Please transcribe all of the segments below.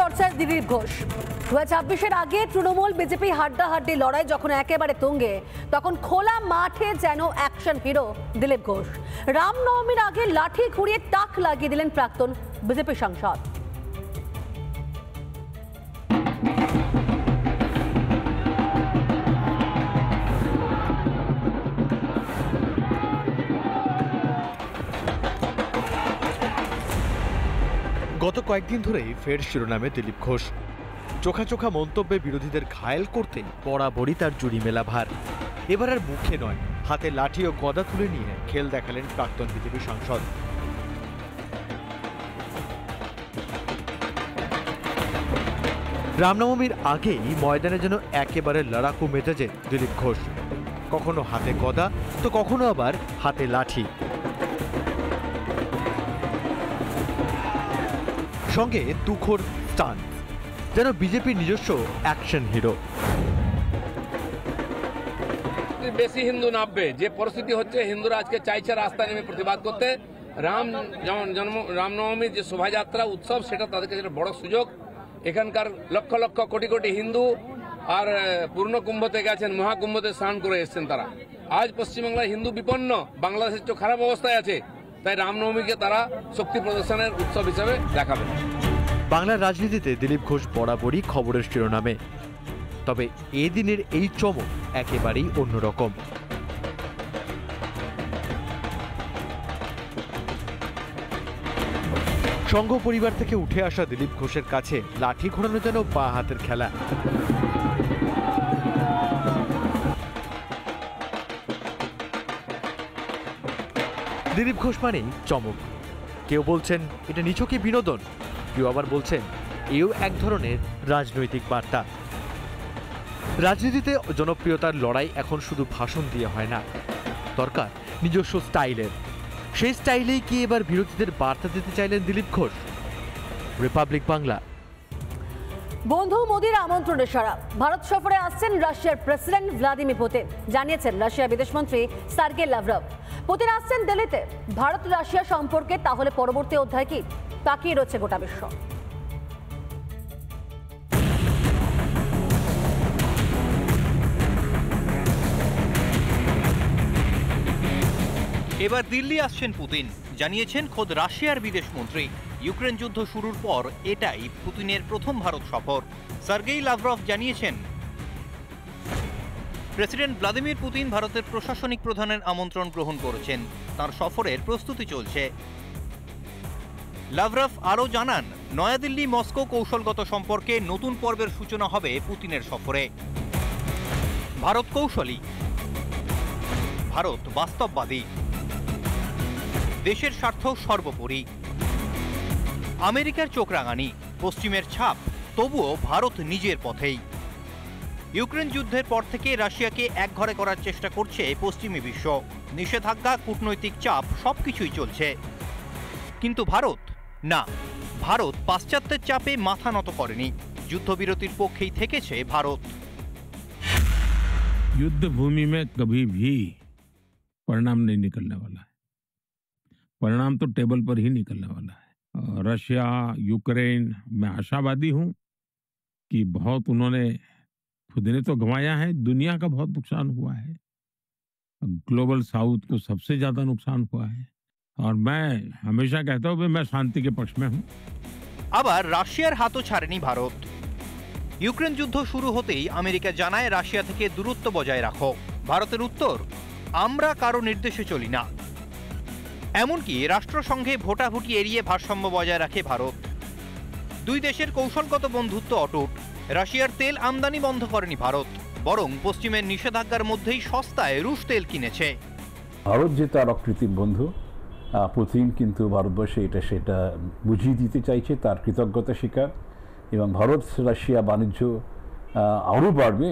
চর্চায় দিলীপ ঘোষ। 2026-এর আগে তৃণমূল বিজেপি হাড্ডাহাড্ডি লড়াই যখন একেবারে তুঙ্গে, তখন খোলা মাঠে যেন অ্যাকশন হিরো দিলীপ ঘোষ। রামনবমীর আগে লাঠি ঘুরিয়ে তাক লাগিয়ে দিলেন প্রাক্তন বিজেপি সাংসদ। গত কয়েকদিন ধরেই ফের শিরোনামে দিলীপ ঘোষ। চোখা চোখা মন্তব্যে বিরোধীদের ঘায়েল করতে বরাবরই তার জুড়ি মেলা ভার। এবার আর মুখে নয়, হাতে লাঠি ও গদা তুলে নিয়ে খেল দেখালেন প্রাক্তন বিজেপি সাংসদ। রামনবমীর আগেই ময়দানে যেন একেবারে লড়াকু মেজাজে দিলীপ ঘোষ। কখনো হাতে গদা তো কখনো আবার হাতে লাঠি, সঙ্গে তুখোর স্টান্ট, যেন বিজেপির নিজস্ব অ্যাকশন হিরো। বেশি হিন্দু নামবে যে পরিস্থিতি হচ্ছে, হিন্দুরা আজকে চাইছে রাস্তায় নেমে প্রতিবাদ করতে। রামনবমীর যে শোভাযাত্রা উৎসব, সেটা তাদের কাছে বড় সুযোগ। এখানকার লক্ষ লক্ষ কোটি কোটি হিন্দু আর পূর্ণ কুম্ভতে গেছেন, মহাকুম্ভতে স্নান করে এসছেন তারা। আজ পশ্চিমবাংলায় হিন্দু বিপন্ন, বাংলাদেশের চেয়ে খারাপ অবস্থায় আছে। তাই রামনবমীকে তারা শক্তি প্রদর্শনের উৎসব হিসেবে দেখাবে। বাংলার রাজনীতিতে দিলীপ ঘোষ বরাবরই খবরের শিরোনামে, তবে এদিনের এই চমক একেবারেই অন্যরকম। সংঘ পরিবার থেকে উঠে আসা দিলীপ ঘোষের কাছে লাঠি ঘোরানো যেন বা হাতের খেলা। দিলীপ ঘোষ মানেই চমক। কেউ বলছেন এটা নিছকই বিনোদন, কেউ আবার বলছেন এও এক ধরনের রাজনৈতিক বার্তা। রাজনীতিতে জনপ্রিয়তার লড়াই এখন শুধু ভাষণ দিয়ে হয় না, দরকার নিজস্ব স্টাইলের। সেই স্টাইলেই কি এবার বিরোধীদের বার্তা দিতে চাইলেন দিলীপ ঘোষ? রিপাবলিক বাংলা। বন্ধু মোদির আমন্ত্রণে সাড়া। ভারত সফরে আসছেন রাশিয়ার প্রেসিডেন্ট ভ্লাদিমির পুতিন, জানিয়েছেন রাশিয়ার বিদেশমন্ত্রী সার্গেই লাভরভ। পুতিন আসছেন দিল্লিতে। ভারত রাশিয়া সম্পর্কে তাহলে পরবর্তী অধ্যায় কি, তাকিয়ে রয়েছে গোটা বিশ্ব। এবার দিল্লি আসছেন পুতিন, জানিয়েছেন খোদ রাশিয়ার বিদেশমন্ত্রী। ইউক্রেন যুদ্ধ শুরুর পর এটাই পুতিনের প্রথম ভারত সফর। সার্গেই লাভরভ জানিয়েছেন, প্রেসিডেন্ট ভ্লাদিমির পুতিন ভারতের প্রশাসনিক প্রধানের আমন্ত্রণ গ্রহণ করেছেন, তার সফরের প্রস্তুতি চলছে। লাভরভ আরও জানান, নয়াদিল্লি মস্কো কৌশলগত সম্পর্কে নতুন পর্বের সূচনা হবে পুতিনের সফরে। ভারত কৌশলী, ভারত বাস্তববাদী, দেশের স্বার্থ সর্বোপরি। আমেরিকার চোখ রাঙানি, পশ্চিমের ছাপ, তবুও ভারত নিজের পথেই। ইউক্রেন যুদ্ধের পর থেকে রাশিয়াকে একঘরে করার চেষ্টা করছে পশ্চিমী বিশ্ব। নিষেধাজ্ঞা, কূটনৈতিক চাপ সবকিছুই চলছে, কিন্তু ভারত না। ভারত পাশ্চাত্যের চাপে মাথা নত করেনি, যুদ্ধবিরতির পক্ষেই থেকেছে ভারত। युद्ध भूमि में कभी भी परिणाम नहीं निकलने वाला है। परिणाम तो टेबल पर ही निकलने वाला है। रशिया, यूक्रेन, मैं आशावादी हूं कि बहुत उन्होंने खुद ने तो गंवाया है, दुनिया का बहुत नुकसान हुआ है। ग्लोबल साउथ को सबसे ज्यादा नुकसान हुआ है, और मैं हमेशा कहता हूं कि मैं शांति के पक्ष में हूं। আবার রাশিয়ার হাতও ছাড়েনি ভারত। ইউক্রেন যুদ্ধ শুরু হতেই আমেরিকা জানায় রাশিয়া থেকে দূরত্ব বজায় রাখো। ভারতের উত্তর, আমরা কারো নির্দেশে চলি না। এমনকি রাষ্ট্রসংঘে ভোটাভুটি এড়িয়ে ভারসাম্য বজায় রাখে ভারত। দুই দেশের কৌশলগত বন্ধুত্ব অটুট। রাশিয়ার তেল আমদানি বন্ধ করেনি ভারত, বরং পশ্চিমের নিষেধাজ্ঞার মধ্যেই সস্তায় রুশ তেল কিনেছে। ভারত যে তার অকৃত্রিম বন্ধু, পুতিন কিন্তু ভারতবর্ষে এটা সেটা বুঝিয়ে দিতে চাইছে, তার কৃতজ্ঞতা স্বীকার। এবং ভারত রাশিয়া বাণিজ্য আরও বাড়বে,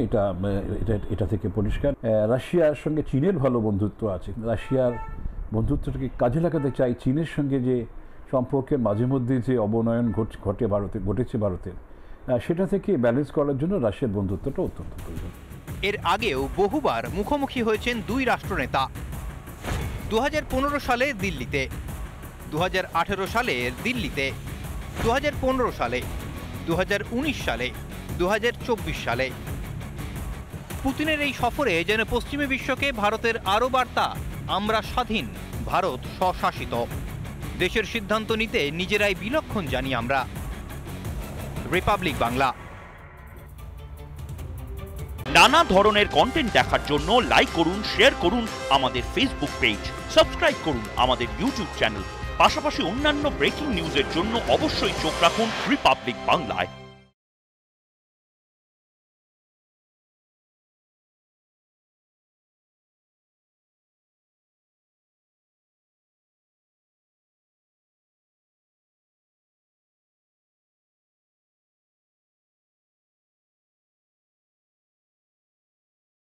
এটা থেকে পরিষ্কার। রাশিয়ার সঙ্গে চীনের ভালো বন্ধুত্ব আছে, রাশিয়ার বন্ধুত্বটাকে কাজে লাগাতে চাই। চীনের সঙ্গে যে সম্পর্কের মাঝে মধ্যে যে অবনয়ন ঘটেছে ভারতের, সেটা থেকে ব্যালেন্স করার জন্য রাশিয়ার বন্ধুত্বটা অত্যন্ত প্রয়োজন। এর আগেও বহুবার মুখোমুখি হয়েছেন দুই রাষ্ট্রনেতা। 2015 সালে দিল্লিতে, 2018 সালে দিল্লিতে, 2015 সালে, 2019 সালে, 2024 সালে। পুতিনের এই সফরে যেন পশ্চিমী বিশ্বকে ভারতের আরও বার্তা, আমরা স্বাধীন, ভারত স্বশাসিত। দেশের সিদ্ধান্ত নিতে নিজেরাই বিলক্ষণ জানি আমরা। রিপাবলিক বাংলা। নানা ধরনের কন্টেন্ট দেখার জন্য লাইক করুন, শেয়ার করুন আমাদের ফেসবুক পেজ, সাবস্ক্রাইব করুন আমাদের ইউটিউব চ্যানেল। পাশাপাশি অন্যান্য ব্রেকিং নিউজের জন্য অবশ্যই চোখ রাখুন রিপাবলিক বাংলায়।